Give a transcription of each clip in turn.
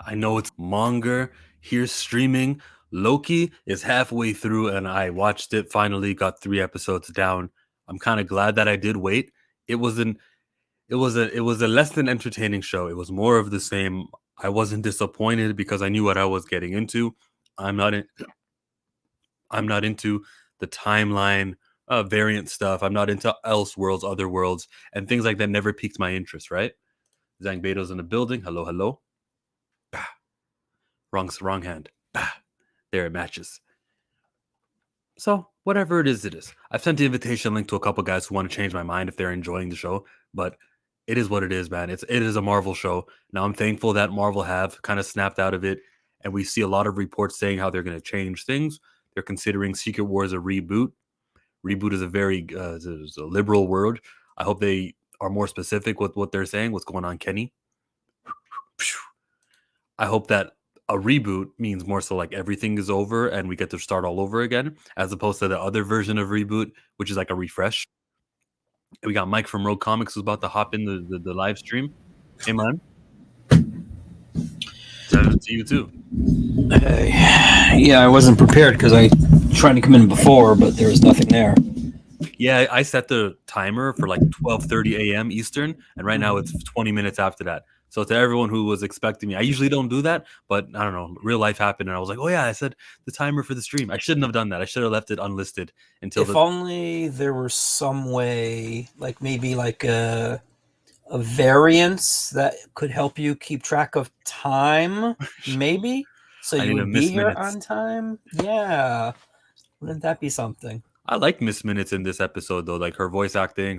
I know it's manga. Here's streaming. Loki is halfway through, and I watched it. Finally, got 3 episodes down. I'm kind of glad that I did wait. It was an it was a less than entertaining show. It was more of the same. I wasn't disappointed because I knew what I was getting into. I'm not in, I'm not into the timeline variant stuff. I'm not into else worlds, other worlds, and things like that. Never piqued my interest. Right? Zang Beto's in the building. Hello, hello. Bah. Wrong hand. Bah. There it matches. So whatever it is, it is. I've sent the invitation link to a couple guys who want to change my mind if they're enjoying the show, but it is what it is, man. It is a Marvel show. Now I'm thankful that Marvel have kind of snapped out of it, and we see a lot of reports saying how they're going to change things. They're considering Secret Wars a reboot. Reboot is a very is a liberal word. I hope they are more specific with what they're saying. What's going on, Kenny? I hope that a reboot means more so like everything is over and we get to start all over again, as opposed to the other version of reboot, which is like a refresh. And we got Mike from Rogue Comics who's about to hop in the live stream. Hey man, to you too. Hey, yeah, I wasn't prepared because I tried to come in before, but there was nothing there. Yeah, I set the timer for like 12:30 a.m. Eastern, and right now it's 20 minutes after that. So to everyone who was expecting me, I usually don't do that, but I don't know, real life happened, and I was like, oh yeah, I set the timer for the stream. I shouldn't have done that. I should have left it unlisted until If the. only there was some way, like maybe like a variance that could help you keep track of time, maybe, so I you need to would be miss here minutes. on time. Yeah, wouldn't that be something? I like Miss Minutes in this episode though, like her voice acting,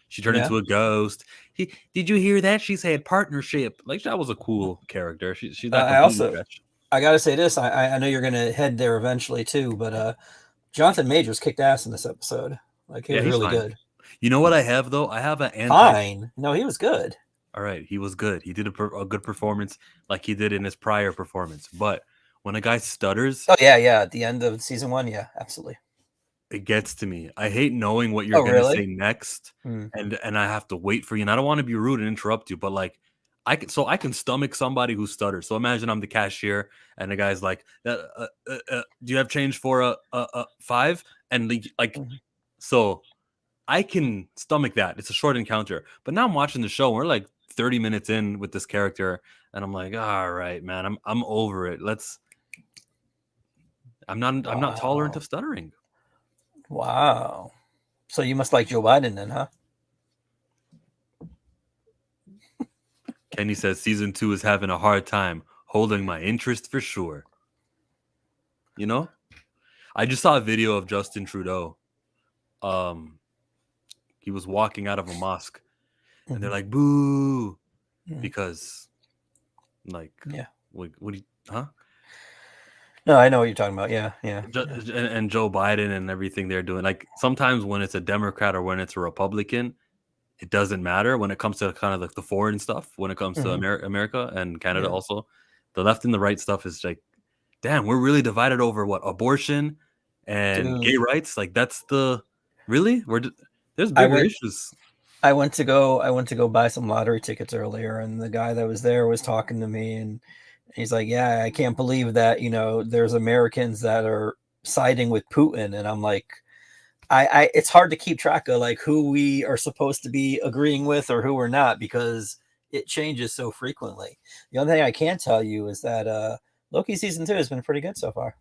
she turned Yeah. into a ghost. Did you hear that? She said partnership. Like that was a cool character. She's not I completely also trash. I gotta say this. I know you're gonna head there eventually too, but Jonathan Majors kicked ass in this episode. Like he Yeah, was he's really fine. good. You know what I have though? I have an anti. Fine. No, he was good. All right, he was good. He did a good performance, like he did in his prior performance. But when a guy stutters, Oh yeah, yeah. At the end of season one, yeah, absolutely. it gets to me. I hate knowing what you're Oh gonna really? say next, Hmm. and I have to wait for you. And I don't want to be rude and interrupt you, but like I can stomach somebody who stutters. So imagine I'm the cashier, and the guy's like, "Do you have change for a five?" And like, Mhm. so I can stomach that. It's a short encounter. But now I'm watching the show. And we're like 30 minutes in with this character, and I'm like, all right, man, I'm over it. I'm not tolerant Wow. of stuttering. Wow. So you must like Joe Biden then, huh? Kenny says season 2 is having a hard time holding my interest for sure. You know, I just saw a video of Justin Trudeau. Um, he was walking out of a mosque, and they're Mhm. like, "Boo," Mhm. because like, Yeah. what do you, huh? No, I know what you're talking about. Yeah, yeah, yeah. And Joe Biden and everything they're doing. Like sometimes when it's a Democrat or when it's a Republican, it doesn't matter when it comes to kind of like the foreign stuff. When it comes to Hmm. America and Canada, Yeah. also, the left and the right stuff is like, damn, we're really divided over what abortion and gay Dude, rights. Like that's the really there's I bigger went issues. I went to go buy some lottery tickets earlier, and the guy that was there was talking to me, and he's like, "Yeah, I can't believe that there's Americans that are siding with Putin," and I'm like, I it's hard to keep track of like who we are supposed to be agreeing with or who we're not because it changes so frequently. The only thing I can tell you is that Loki season 2 has been pretty good so far.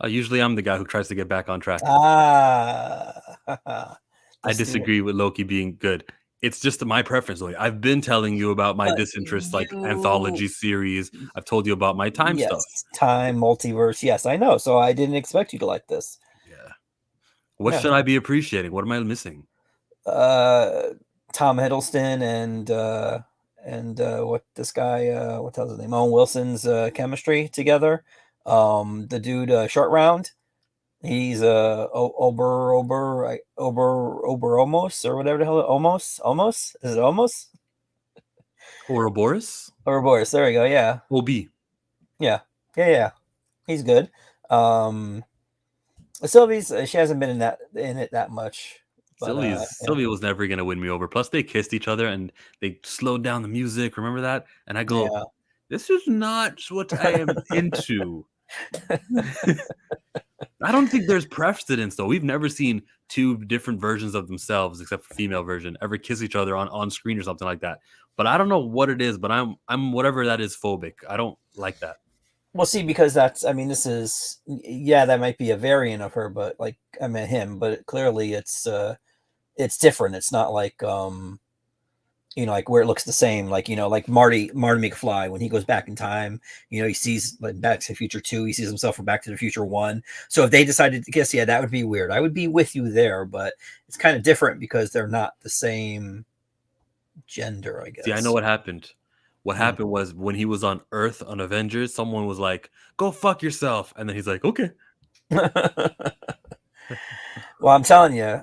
Usually, I'm the guy who tries to get back on track. Ah, I the steer. disagree with Loki being good. It's just my preference. Like I've been telling you about my But disinterest, like you, anthology series. I've told you about my time stuff. yes, time multiverse. Yes, I know. So I didn't expect you to like this. Yeah. What Yeah. should I be appreciating? What am I missing? Uh, Tom Hiddleston and what this guy what the hell's his name? Owen Wilson's chemistry together. The dude short round. He's Ober almost or whatever the hell almost is it almost Ouroboros? Ouroboros. There we go. Yeah, OB. yeah, yeah, yeah. He's good. Um, Sylvie's she hasn't been in it that much, but yeah, Sylvia was never gonna win me over. Plus, they kissed each other and they slowed down the music. Remember that? And I go, yeah. This is not what I am into. I don't think there's precedence though. We've never seen two different versions of themselves, except for female version, ever kiss each other on screen or something like that. But I don't know what it is. But I'm whatever that is phobic. I don't like that. Well, see, because that's, I mean, this is, yeah, that might be a variant of her, but like, I mean, him, but clearly it's different. It's not like, like where it looks the same, like, like Marty McFly, when he goes back in time, he sees like Back to the Future 2, he sees himself from Back to the Future 1. So if they decided to kiss, yeah, that would be weird. I would be with you there, but it's kind of different because they're not the same gender, I See, I know guess. what happened. What Hmm. happened was when he was on Earth on Avengers, someone was like, "Go fuck yourself," and then he's like, "Okay." Well, I'm telling you,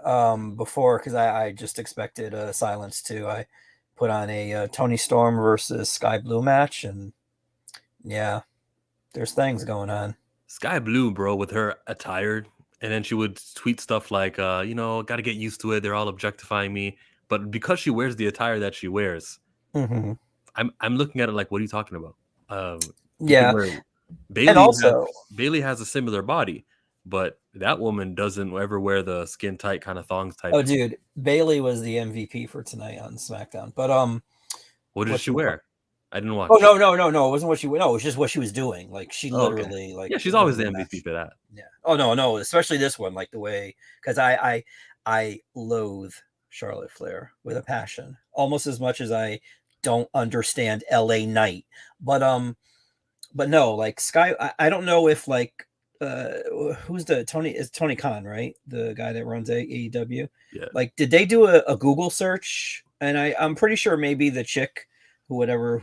before, because I just expected silence too. I put on a Tony Storm versus Sky Blue match, and yeah, there's things going on. Sky Blue, bro, with her attire, and then she would tweet stuff like, got to get used to it. They're all objectifying me, but because she wears the attire that she wears, Hmm. I'm looking at it like, what are you talking about? You can Yeah, wear and Bailey has also, Bailey has a similar body, but that woman doesn't ever wear the skin tight kind of thongs oh, type. dude, Bailey was the MVP for tonight on SmackDown. But What did what she you call? wear? I didn't Oh, watch. no, it wasn't what she. No, it was just what she was doing. Like she Oh, okay. literally, like Yeah, she's always during the the MVP match. for that. Yeah. Oh no, especially this one, like the way, because I loathe Charlotte Flair with a passion, almost as much as I don't understand LA Knight. But no, like Sky, I don't know if like who's the Tony, is Tony Khan, right? The guy that runs AEW. Yeah. Like, did they do a Google search? And I'm pretty sure maybe the chick, whatever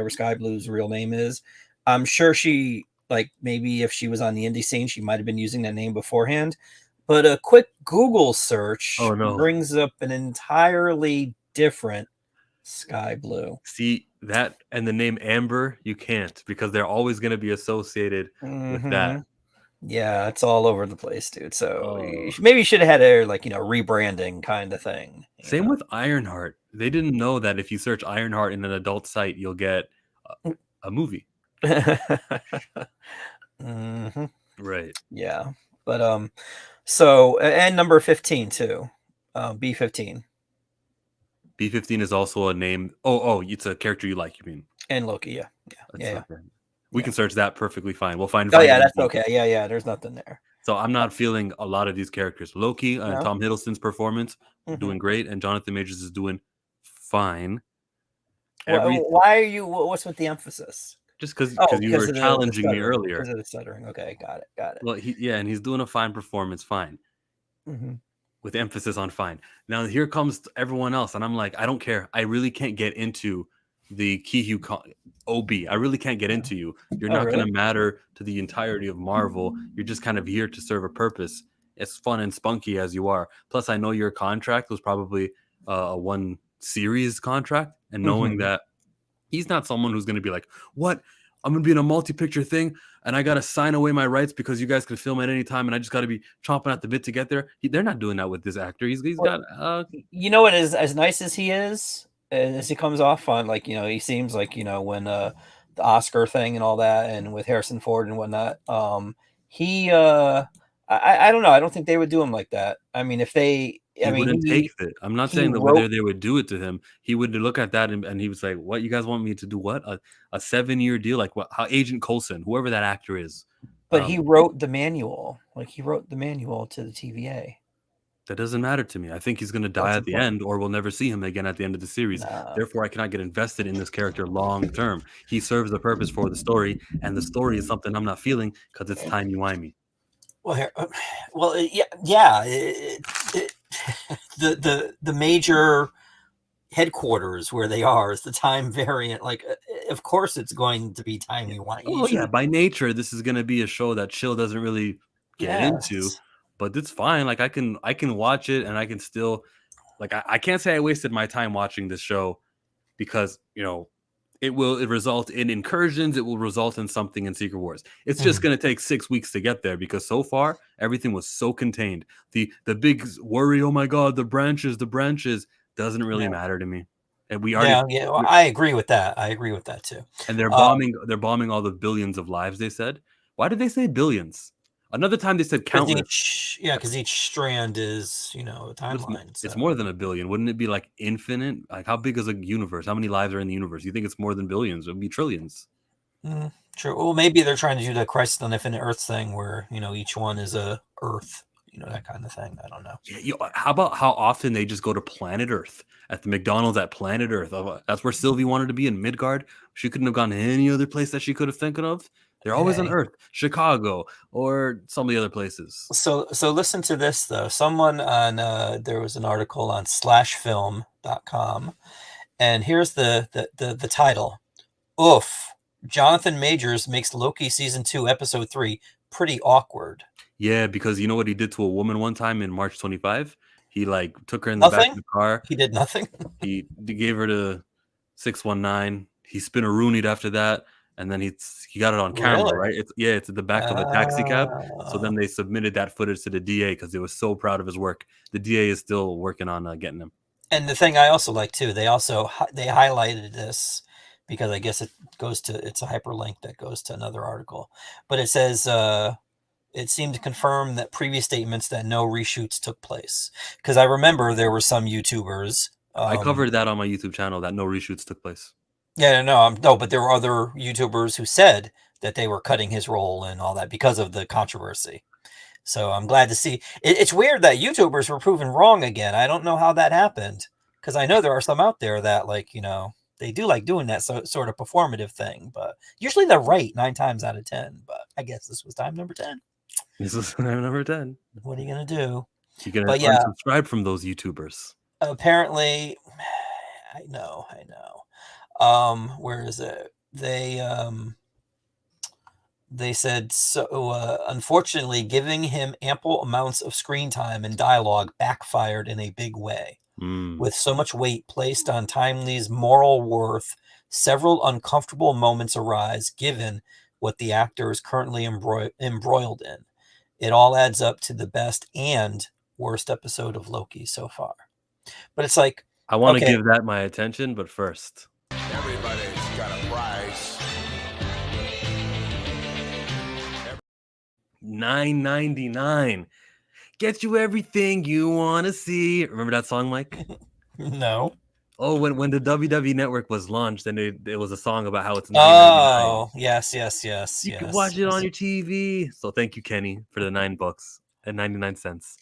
Sky Blue's real name is, I'm sure she, like, maybe if she was on the indie scene, she might have been using that name beforehand. But a quick Google search Oh no. brings up an entirely different Sky Blue. See that and the name Amber, you can't because they're always going to be associated with that. Hmm. Yeah, it's all over the place, dude. So Oh, maybe you should have had a, like, rebranding kind of thing. same with Ironheart. They didn't know that if you search Ironheart in an adult site, you'll get a movie. Hmm. Right. Yeah, but so, and number 15 too, B15 B15 is also a name. Oh, it's a character you like. You mean? and Loki. Yeah, That's yeah, okay. We yeah. can search that perfectly fine. We'll find Oh yeah, vitamin that's D. okay. Yeah. There's nothing there. So I'm not feeling a lot of these characters. Loki and No. Tom Hiddleston's performance Hmm. doing great, and Jonathan Majors is doing fine. Every Why are you? What's with the emphasis? just because Oh, you because were of the challenging me stuttering. Because earlier. of the stuttering. Okay, got it. Well, and he's doing a fine performance, fine, Hmm. with emphasis on fine. Now here comes everyone else, and I'm like, I don't care. I really can't get into the Kihu OB. I really can't get into you. You're Oh not going really? to matter to the entirety of Marvel. You're just kind of here to serve a purpose. As fun and spunky as you are. Plus, I know your contract was probably a one series contract, and knowing Hmm. that he's not someone who's going to be like, what? I'm going to be in a multi-picture thing and I got to sign away my rights because you guys can film at any time and I just got to be chomping at the bit to get there. They're not doing that with this actor. He's Well, got you know what is, as nice as he is, as he comes off on, like, he seems like, when the Oscar thing and all that, and with Harrison Ford and whatnot, he I don't know, I don't think they would do him like that. I mean, if they, I he mean, wouldn't take it. I'm not he saying that wrote, whether they would do it to him, he would look at that and he was like, "What you guys want me to do? What a 7-year deal? Like what? How Agent Coulson, whoever that actor is, but he wrote the manual, like he wrote the manual to the TVA. that doesn't matter to me. I think he's going to die That's at the important. end, or we'll never see him again at the end of the series. Nah. Therefore, I cannot get invested in this character long term. He serves the purpose for the story, and the story is something I'm not feeling because it's timey-wimey. Well, yeah. The major headquarters where they are is the time variant. Like, of course, it's going to be Yeah. timey. Why you Oh yeah, should? by nature, this is going to be a show that Chill doesn't really get into, Yes. but it's fine. Like I can watch it, and I can still like I can't say I wasted my time watching this show because it result in incursions. It will result in something in Secret Wars. It's just Mhm. going to take 6 weeks to get there because so far everything was so contained. The big worry, oh my god, the branches doesn't really Yeah. matter to me. and we already Yeah, yeah. Well, I agree with that. I agree with that too. and Uh, they're bombing all the billions of lives, they said. Why did they say billions? Another time they said because countless. each strand is, a But timeline. it's So more than a billion. Wouldn't it be like infinite? Like how big is a universe? How many lives are in the universe? You think it's more than billions? It would be trillions. true. Well, maybe they're trying to do the Crisis on Infinite Earth thing, where each one is a Earth, that kind of thing. I don't know. Yeah, how about how often they just go to planet Earth at the McDonald's at planet Earth? That's where Sylvie wanted to be in Midgard. She couldn't have gone to any other place that she could have thinking of. They're always on Hey, Earth, Chicago, or some of the other places. so listen to this though. Someone on there was an article on slashfilm.com, and here's the title. Oof. Jonathan Majors makes Loki season 2 episode 3 pretty awkward. Yeah, because you know what he did to a woman one time in March 25? He like took her in the back of Nothing? the car. He did nothing? He gave her to 619. He spin a roonied after that, and then he got it on camera, Really? right? It's at the back of a taxi cab. So Uh, then they submitted that footage to the DA because they were so proud of his work. The DA is still working on getting him. and the thing I also like too, they highlighted this because I guess it's a hyperlink that goes to another article. But it says it seemed to confirm that previous statements that no reshoots took place. Because I remember there were some YouTubers. I covered that on my YouTube channel that no reshoots took place. Yeah, no, but there were other YouTubers who said that they were cutting his role and all that because of the controversy. So I'm glad to see. It's weird that YouTubers were proven wrong again. I don't know how that happened because I know there are some out there that they do like doing that sort of performative thing, but usually they're right 9 times out of 10. But I guess this was time number 10. This is number 10. What are you gonna do? You can But yeah, unsubscribe from those YouTubers. apparently, I know. Where is it? They said so. Unfortunately, giving him ample amounts of screen time and dialogue backfired in a big way. Mm. With so much weight placed on Timely's moral worth, several uncomfortable moments arise given what the actor is currently embroiled in. It all adds up to the best and worst episode of Loki so far. But it's like, I want to okay, give that my attention, but first, Everybody's got a price. $9.99 get you everything you want to see. Remember that song, Mike? no. Oh, when the WWE Network was launched, and it was a song about how it's $9.99. Oh, yes. You can watch it on your TV. So thank you, Kenny, for the $9 and 99 cents.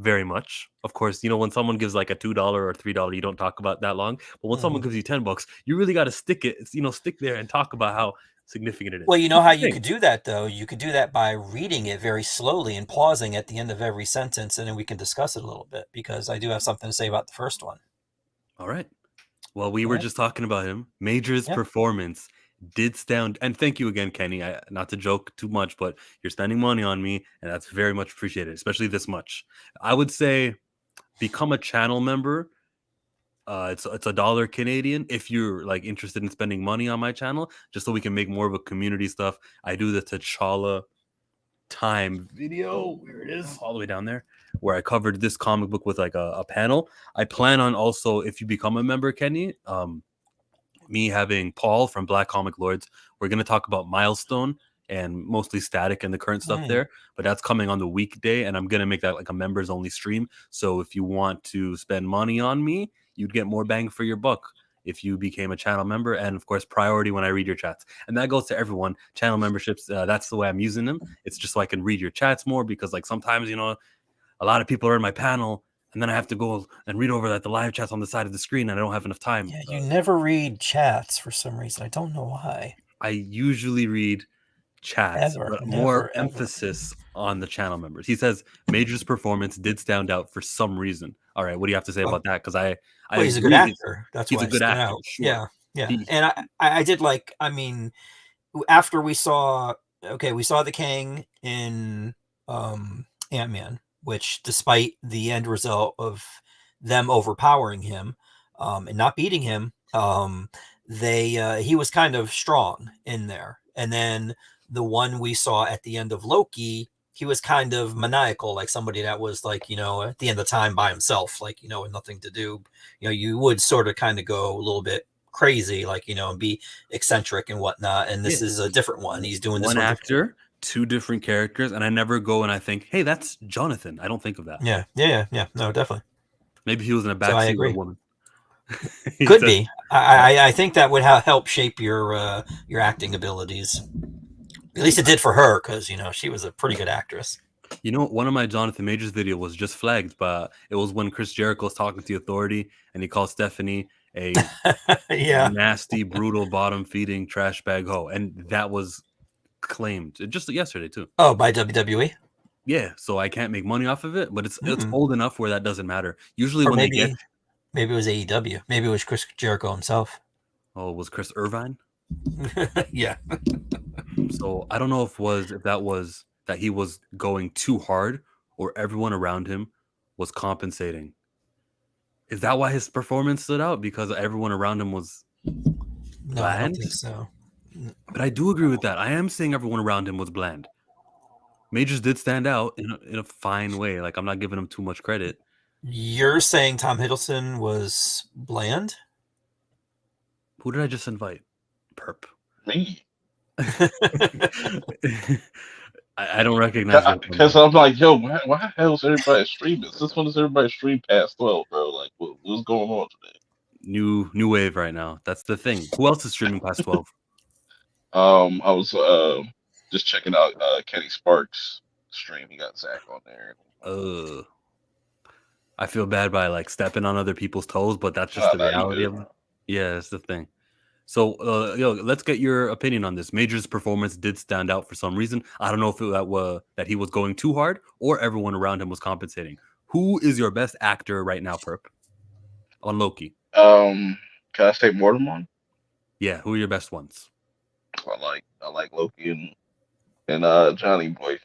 Very much. Of course, when someone gives like a $2 or $3, you don't talk about that long. But when someone gives you $10, you really got to stick it. Stick there and talk about how significant it is. Well, you know Here's how the you thing. could do that, though? You could do that by reading it very slowly and pausing at the end of every sentence, and then we can discuss it a little bit because I do have something to say about the first one. All right. Well, we were Yeah. just talking about him. Major's Yeah. performance did stand, and thank you again, Kenny. Not to joke too much, but you're spending money on me, and that's very much appreciated, especially this much. I would say become a channel member. It's $1 Canadian if you're like interested in spending money on my channel, just so we can make more of a community stuff. I do the T'Challa time video. Where it is, all the way down there, where I covered this comic book with like a panel. I plan on also, if you become a member, Kenny, me having Paul from Black Comic Lords. We're going to talk about Milestone and mostly Static and the current stuff there, but that's coming on the weekday, and I'm going to make that like a members only stream. So if you want to spend money on me, you'd get more bang for your buck if you became a channel member, and of course priority when I read your chats. And that goes to everyone. Channel memberships, that's the way I'm using them. It's just so I can read your chats more, because like sometimes a lot of people are in my panel, and then I have to go and read over the live chats on the side of the screen, and I don't have enough time. Yeah, you never read chats for some reason. I don't know why. I usually read chats, Ever, but more never, ever. emphasis on the channel members. He says Major's performance did stand out for some reason. All right, what do you have to say about that? Because I Well, he's a good agree actor. That's he's why a good stood actor, out. sure. Yeah. He, And I did like. I mean, after we saw the King in Ant-Man, which despite the end result of them overpowering him and not beating him, he was kind of strong in there. And then the one we saw at the end of Loki, he was kind of maniacal, like somebody that was like, at the end of the time by himself, like, with nothing to do. You would sort of kind of go a little bit crazy, like, and be eccentric and whatnot. And this is a different one. He's doing this one one differently. actor, two different characters, and I never go and I think, hey, that's Jonathan. I don't think of that. Yeah. No, definitely. Maybe he was in a So I backseat with a agree. woman. Could be. I think that would help shape your acting abilities. At least it did for her, because she was a pretty good actress. One of my Jonathan Majors video was just flagged, but it was when Chris Jericho was talking to the Authority, and he called Stephanie a Yeah. nasty, brutal, bottom-feeding trash bag hoe, and that was claimed just yesterday too. Oh, by WWE. Yeah, so I can't make money off of it, but it's old enough where that doesn't matter. Usually, Or when maybe they get it was AEW. Maybe it was Chris Jericho himself. was Chris Irvine. Yeah. So I don't know if that he was going too hard or everyone around him was compensating. Is that why his performance stood out? Because everyone around him was No, I don't bland? think so. But I do agree with that. I am saying everyone around him was bland. Majors did stand out in a fine way. Like, I'm not giving him too much credit. You're saying Tom Hiddleston was bland? Who did I just invite? Perp. Me. I don't recognize because I'm like, yo, why the hell is everybody streaming this? This one is everybody stream past 12, bro. Like, what's going on today? New wave right now. That's the thing. Who else is streaming past 12? I was just checking out Kenny Sparks' stream. He got Zach on there. I feel bad by like stepping on other people's toes, but that's just the reality of it. Yeah, that's the thing. So, let's get your opinion on this. Major's performance did stand out for some reason. I don't know if that he was going too hard or everyone around him was compensating. Who is your best actor right now, Perp? On Loki. Can I say Mortimer? Yeah, who are your best ones? I like Loki and Johnny Boy.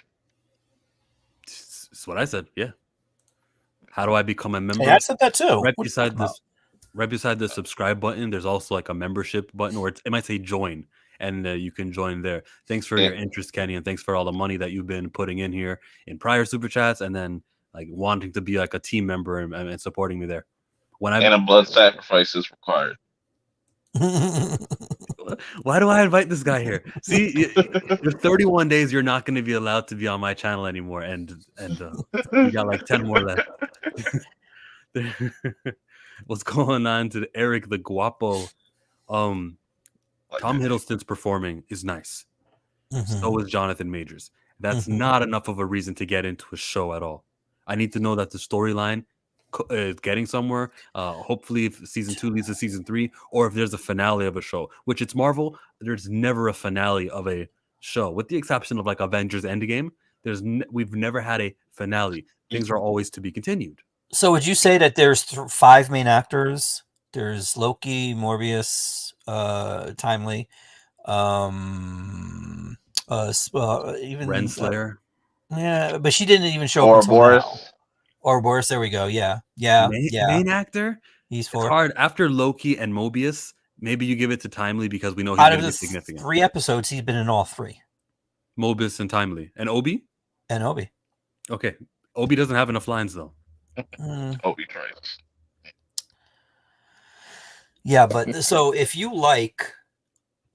That's what I said. Yeah. How do I become a member? Yeah, I said that too. Right beside the subscribe button, there's also like a membership button, or it might say join, and you can join there. Thanks for your interest, Kenny, and thanks for all the money that you've been putting in here in prior super chats, and then like wanting to be like a team member and supporting me there. And a blood sacrifice is required. Why do I invite this guy here? See, you're 31 days. You're not going to be allowed to be on my channel anymore, and you got like 10 more left. What's going on to Eric the Guapo? Tom Hiddleston's performing is nice. So is Jonathan Majors. That's not enough of a reason to get into a show at all. I need to know that the storyline is getting somewhere. Hopefully, if season 2 leads to season 3, or if there's a finale of a show, which it's Marvel, there's never a finale of a show, with the exception of like Avengers Endgame. We've never had a finale. Things are always to be continued. So would you say that there's 5 main actors? There's Loki, Morbius, Timely, even Renslayer. Yeah, but she didn't even show up until Boris. now. Or Boris, there we go. Yeah. Main actor? He's 4. It's hard. After Loki and Mobius, maybe you give it to Timely because we know he's going to be significant. 3 episodes, he's been in all 3. Mobius and Timely. And Obi? And Obi. Okay. Obi doesn't have enough lines, though. Obi tries. Yeah, but so if you like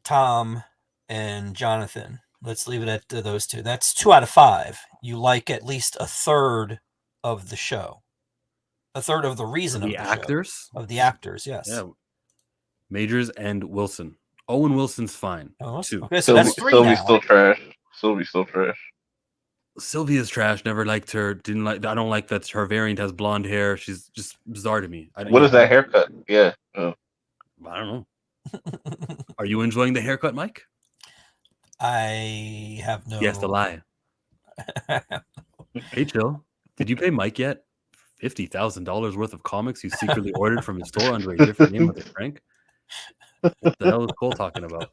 Tom and Jonathan, let's leave it at those two. That's 2 out of 5. You like at least a third of the show. A third of the reason of the actors? Show. Of the actors, yes. Yeah. Majors and Wilson. Owen Wilson's fine, too. Okay, so that's 3 now. Still trash. Sylvie's still trash. Sylvia's trash. Never liked her. I don't like that her variant has blonde hair. She's just bizarre to me. What is that haircut? Yeah. I don't know. Are you enjoying the haircut, Mike? I have no. He has to lie. Hey, chill. Did you pay Mike yet? $50,000 worth of comics you secretly ordered from his store under a different name with a prank? What the hell is Cole talking about?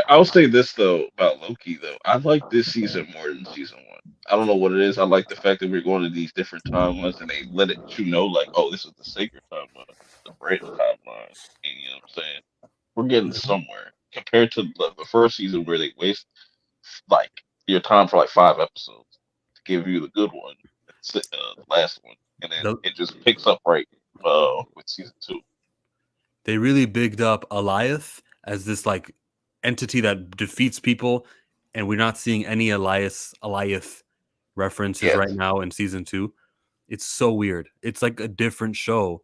I'll say this though about Loki though. I like this season more than season 1. I don't know what it is. I like the fact that we're going to these different timelines and they let it like, oh, this is the sacred timeline, the Brave timeline. And, you know what I'm saying? We're getting somewhere compared to the first season where they waste like your time for like 5 episodes. give you the good one, the last one, and then The- it just picks up right with season 2. they really bigged up Eliath as this like entity that defeats people, and we're not seeing any Eliath references Yes. right now in season 2. It's so weird. It's like a different show,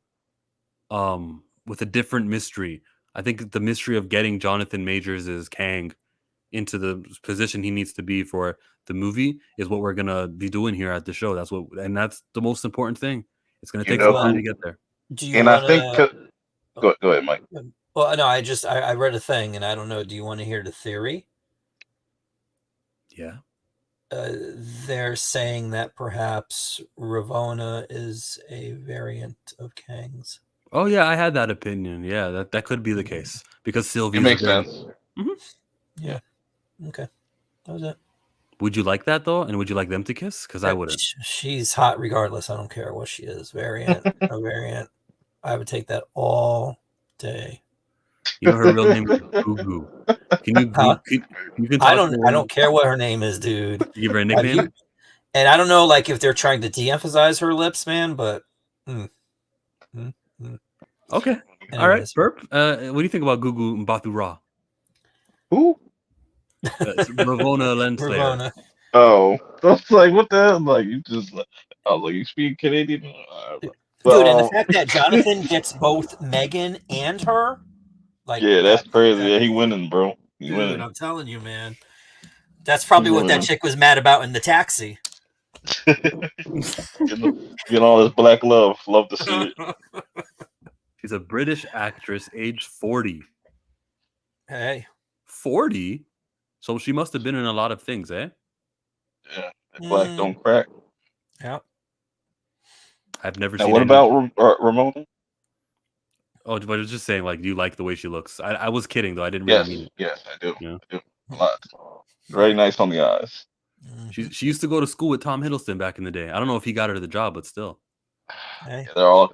with a different mystery. I think the mystery of getting Jonathan Majors' Kang into the position he needs to be for the movie is what we're gonna be doing here at the show. That's the most important thing. It's gonna You take know some time Well, to who? get there. do you And I want think to? go ahead, Mike. Well, no, I read a thing, and I don't know. Do you want to hear the theory? Yeah. They're saying that perhaps Ravonna is a variant of Kang's. Oh yeah, I had that opinion. Yeah, that could be the case because It Sylvie's a makes very. sense. Mhm. Yeah. Okay. That was it. Would you like that though? And would you like them to kiss? Because I wouldn't. She's hot regardless. I don't care what she is. Variant, a variant. I would take that all day. You know her real name is Gugu. Can you Huh? you can I talk to don't care what her name is, dude. give her a Have you? nickname? And I don't know, like if they're trying to de-emphasize her lips, man. But Okay. All right. anyways, Burp. What do you think about Gugu Mbathu Raw? Who? It's Ravonna Renslayer. Ravonna. Oh, I was like, what the hell? Like, you just, I was like, you speak Canadian? Dude, and the fact that Jonathan gets both Megan and her, like yeah, that's crazy. that Yeah, he winning, bro. He dude, winning. I'm telling you, man. That's probably what that chick was mad about in the taxi. Getting all this black love. Love to see it. She's a British actress, aged 40. Hey. 40? So she must have been in a lot of things, eh? Yeah, that black don't crack. Yeah. I've never Now, seen what any. about Ramona? Oh, but I was just saying, like, do you like the way she looks? I was kidding, though. I didn't really mean it. Yes, I do. Yeah. I do. A lot. Very nice on the eyes. She used to go to school with Tom Hiddleston back in the day. I don't know if he got her the job, but still. Hey. Yeah, they're all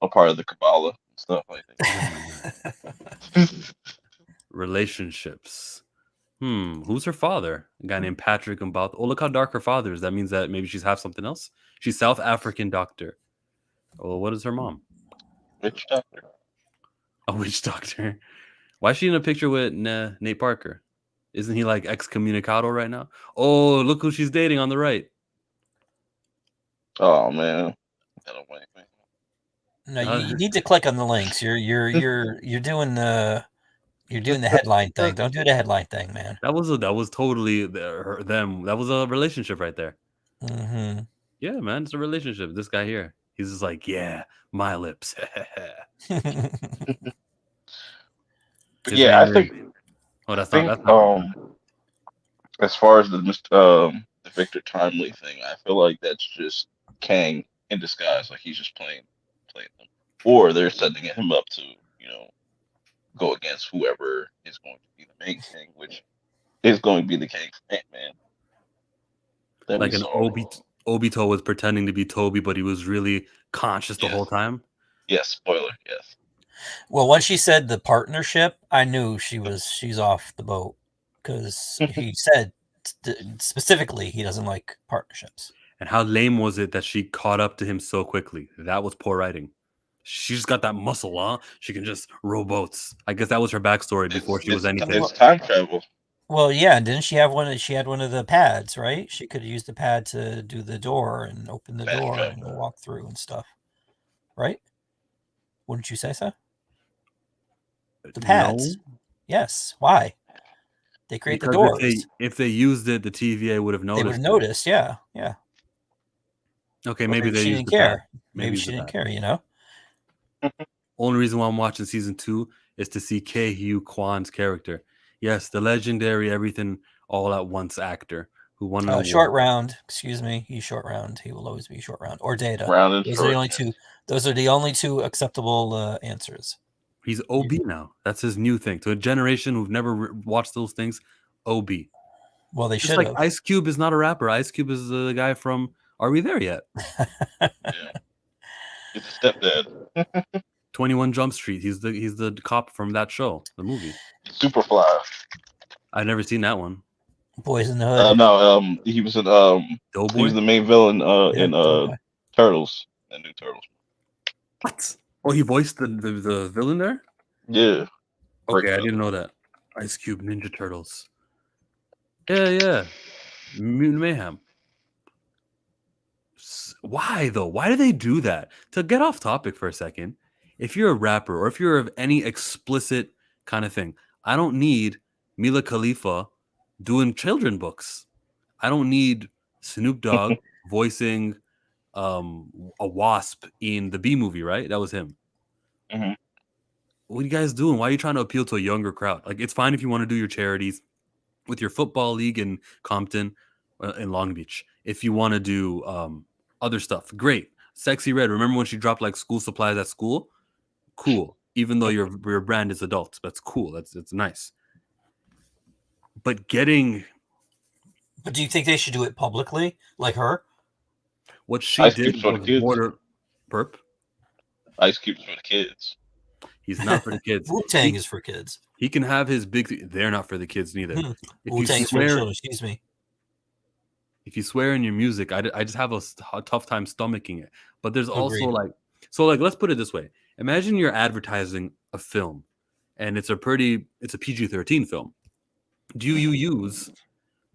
a part of the Kabbalah and stuff like that. Relationships. Who's her father? A guy named Patrick Mbath. Oh, look how dark her father is. That means that maybe she's half something else. She's South African doctor. Well, what is her mom? Witch doctor. A witch doctor. Why is she in a picture with Nate Parker? Isn't he like excommunicado right now? Oh, look who she's dating on the right. Oh man. I don't want anything. No, you need to click on the links. You're doing the headline thing. Don't do the headline thing, man. That was totally them. That was a relationship right there. Mm-hmm. Yeah, man, it's a relationship. This guy here, he's just like, yeah, my lips. But yeah, I think That's not. as far as the Victor Timely thing, I feel like that's just Kang in disguise. Like he's just playing them, or they're setting him up to go against whoever is going to be the main Kang, which is going to be the Kang from Ant-Man. Like an Obito was pretending to be Toby, but he was really conscious the whole time. Yes, spoiler. Yes. Well, once she said the partnership, I knew she's off the boat because he said specifically he doesn't like partnerships. And how lame was it that she caught up to him so quickly? That was poor writing. She just got that muscle, huh? She can just row boats. I guess that was her backstory before she was anything. It's time travel. Well, yeah, and didn't she have one? She had one of the pads, right? She could have used the pad to do the door and open the door and walk through and stuff, right? Wouldn't you say so? The pads. No. Yes. Why? They create the doors. If they used it, the TVA would have noticed. They would have noticed. Yeah. Yeah. Okay, maybe they she used didn't the care. pad. Maybe she didn't care. You know. Only reason why I'm watching season 2 is to see Ke-Huy Kwan's character. Yes, the legendary everything all at once actor who won an Short round. Excuse me. He's short round. He will always be short round or Data. Round and those short. Are the only two. Those are the only two acceptable answers. He's OB now. That's his new thing. To a generation who've never watched those things, OB. Well, they should. Like Ice Cube is not a rapper. Ice Cube is the guy from Are We There Yet? Yeah. He's a stepdad. 21 Jump Street. He's the cop from that show, the movie. Superfly. I've never seen that one. Boys in the Hood. No, he was in he was Doughboy. the main villain Yeah, in Doughboy. Turtles, the new Turtles. What? Oh, he voiced the villain there. Yeah, Rick Okay, I didn't Feather. know that. Ice Cube, Ninja Turtles. Yeah. Mutant Mayhem. Why though? Why do they do that? To get off topic for a second, if you're a rapper or if you're of any explicit kind of thing, I don't need Mila Khalifa doing children books. I don't need Snoop Dogg voicing a wasp in the B movie, right? That was him. Mhm. What are you guys doing? Why are you trying to appeal to a younger crowd? Like, it's fine if you want to do your charities with your football league in Compton, in Long Beach. If you want to do other stuff, great. Sexy Red. Remember when she dropped like school supplies at school? Cool. Even though your brand is adult, that's cool. That's nice. But getting But do you think they should do it publicly, like her? what she Ice Cube's did for the was kids. border perp. Ice Cube's for the kids. He's not for the kids. Wu Tang is for kids. He can have his they're not for the kids neither. If Wu you Tang is for the swear, children. Excuse me. if you swear in your music, I just have a tough time stomaching it. But there's also Agreed. like let's put it this way: imagine you're advertising a film, and it's a PG-13 film. Do you use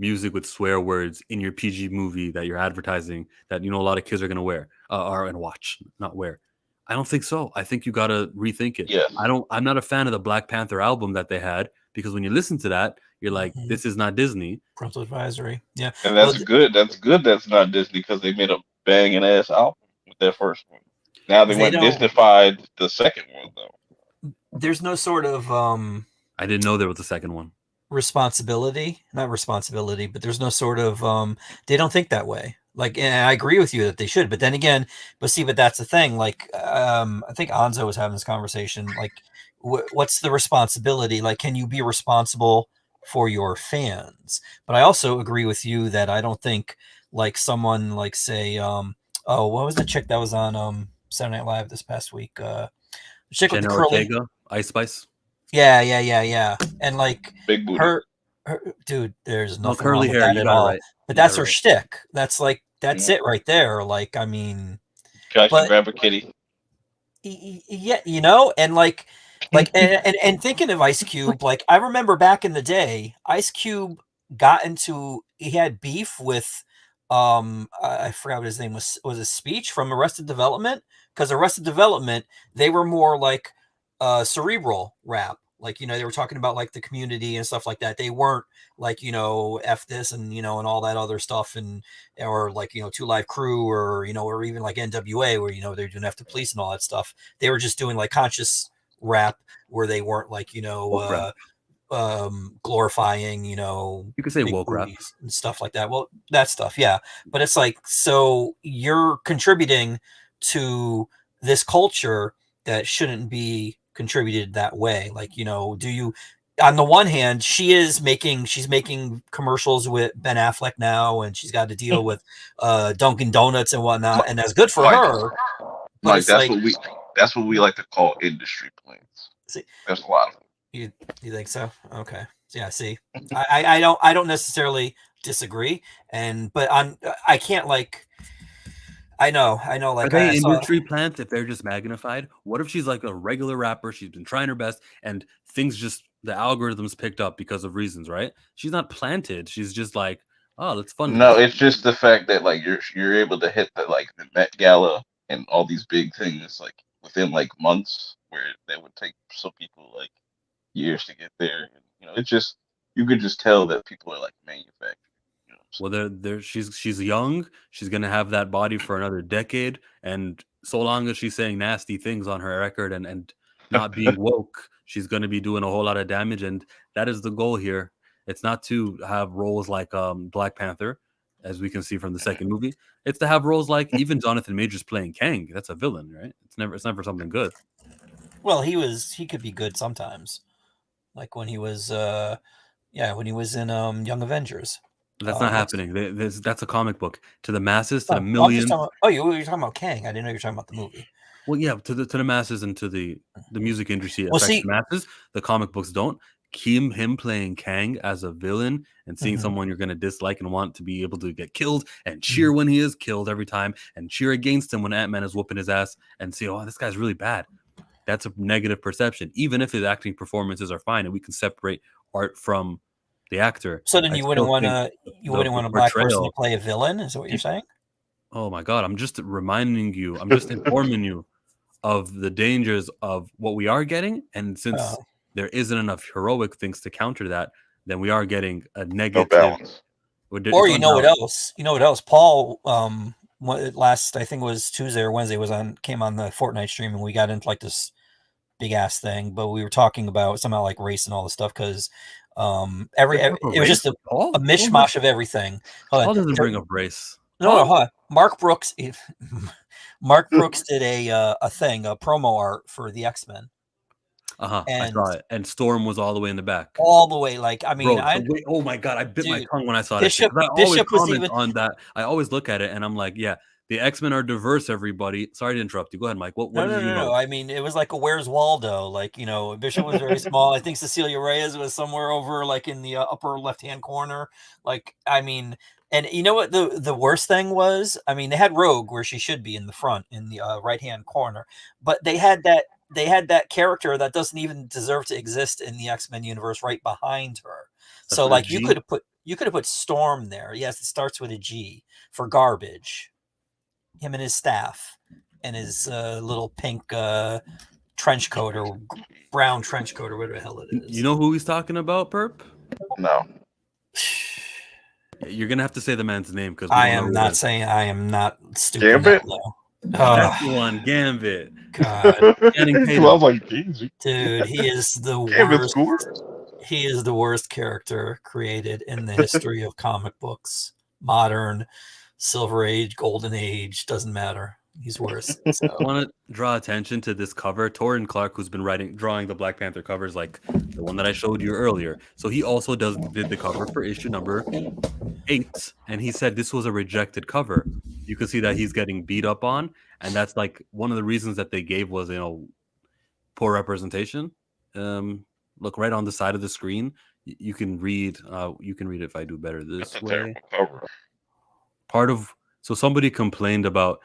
music with swear words in your PG movie that you're advertising that a lot of kids are gonna wear are and watch, not wear? I don't think so. I think you gotta rethink it. Yes, I'm not a fan of the Black Panther album that they had because when you listen to that, you're like, Mhm. this is not Disney. Parental advisory. Yeah. and Well, that's good. That's good. That's not Disney because they made a banging ass album with their first one. Now they they went don't. Disneyfied the second one though. There's no sort of I didn't know there was a second one. responsibility, not responsibility, but there's no sort of they don't think that way. Like, and I agree with you that they should, but then again, but that's the thing. Like, I think Anzo was having this conversation. Like, what's the responsibility? Like, can you be responsible for your fans? But I also agree with you that I don't think like someone like say, oh, what was the chick that was on Saturday Night Live this past week? The chick with the Jenna curly. Ortega, Ice Spice. Yeah. And like Big booty. her dude, there's No, nothing wrong curly with hair. that You at got it all. right. But You got that's it her right. shtick. That's like that's Mhm. it right there. Like, I mean, Tries to but grab a kitty. yeah, and and thinking of Ice Cube, like I remember back in the day, Ice Cube he had beef with I forgot what his name was a speech from Arrested Development, because Arrested Development, they were more like cerebral rap, like they were talking about like the community and stuff like that. They weren't like f this and and all that other stuff, and or like 2 Live Crew, or or even like NWA, where they're doing F the Police and all that stuff. They were just doing like conscious rap, where they weren't like Woke rap. glorifying You could say big woke rap. booties and stuff like that. Well, that stuff, yeah, but it's like, so you're contributing to this culture that shouldn't be contributed that way. Like, do you, on the one hand, she's making commercials with Ben Affleck now, and she's got to deal with Dunkin' Donuts and whatnot, and that's good for Mike, her. But Mike, it's like, that's what we like to call industry plans. see, There's a lot of them. you think so? Okay. Yeah, see, I don't necessarily disagree, but I can't, like, I know, Are like I they saw. industry plants if they're just magnified? What if she's like a regular rapper? She's been trying her best, and things just the algorithms picked up because of reasons, right? She's not planted. She's just like, oh, it's fun. No, it's just the fact that like you're able to hit the Met Gala and all these big things like within like months, where that would take some people like years to get there. And, it's just you could just tell that people are like manufacturing. Well, she's young. She's gonna have that body for another decade, and so long as she's saying nasty things on her record and not being woke, she's gonna be doing a whole lot of damage. And that is the goal here. It's not to have roles like Black Panther, as we can see from the second movie. It's to have roles like even Jonathan Majors playing Kang. That's a villain, right? It's never something good. Well, he could be good sometimes, like when he was when he was in Young Avengers. That's not What's happening. That's a comic book to the masses, to the I'm just millions. talking about, oh, you're talking about Kang. I didn't know you were talking about the movie. Well, yeah, to the masses and to the music industry Well, affects see, the masses. The comic books don't. him playing Kang as a villain and seeing Mhm. someone you're going to dislike and want to be able to get killed and cheer when he is killed every time and cheer against him when Ant-Man is whooping his ass and see, oh, this guy's really bad. That's a negative perception, even if his acting performances are fine and we can separate art from the actor. So then I you wouldn't still want think to the a black person to portrayal. play a villain? Is that what you're saying? Oh my God, I'm just reminding you. I'm just informing you of the dangers of what we are getting. And since there isn't enough heroic things to counter that, then we are getting a No negative. balance. Or It's you know what unbalanced. else? You know what else? Paul, last I think it was Tuesday or Wednesday came on the Fortnite stream and we got into like this big ass thing, but we were talking about somehow like race and all this stuff because it was just a mishmash of everything. Paul doesn't bring up race. No, hold on. Mark Brooks did a promo art for the X-Men. I saw it. And Storm was all the way in the back. All the way, like, I mean, Bro, oh my God, I bit my tongue when I saw that Bishop, shit. I always Bishop was comment even on that. I always look at it and I'm like, yeah, the X-Men are diverse, everybody. Sorry to interrupt you. Go ahead, Mike. What did you know? I mean, it was like a Where's Waldo? Like, you know, Bishop was very small. I think Cecilia Reyes was somewhere over like in the upper left-hand corner. Like, I mean, and you know what the worst thing was? I mean, they had Rogue where she should be in the front in the right-hand corner, but they had that character that doesn't even deserve to exist in the X-Men universe right behind her. So like you could have put Storm there. Yes, it starts with a G for garbage. Him and his staff and his little pink trench coat or brown trench coat or whatever the hell it is. You know who he's talking about, Perp? No. You're gonna have to say the man's name because I am not stupid. Gambit? That's the one, Gambit. God. I was like, Jesus. Dude, he is the Gambit's worst. cool. He is the worst character created in the history of comic books. Modern, Silver Age, Golden Age, doesn't matter. He's worse. So. I want to draw attention to this cover. Torrin Clark, who's been drawing the Black Panther covers, like the one that I showed you earlier. So he also did the cover for issue number 8, and he said this was a rejected cover. You can see that he's getting beat up on, and that's like one of the reasons that they gave was poor representation. Look right on the side of the screen. You can read. You can read it if I do better this That's a way. terrible cover. So somebody complained about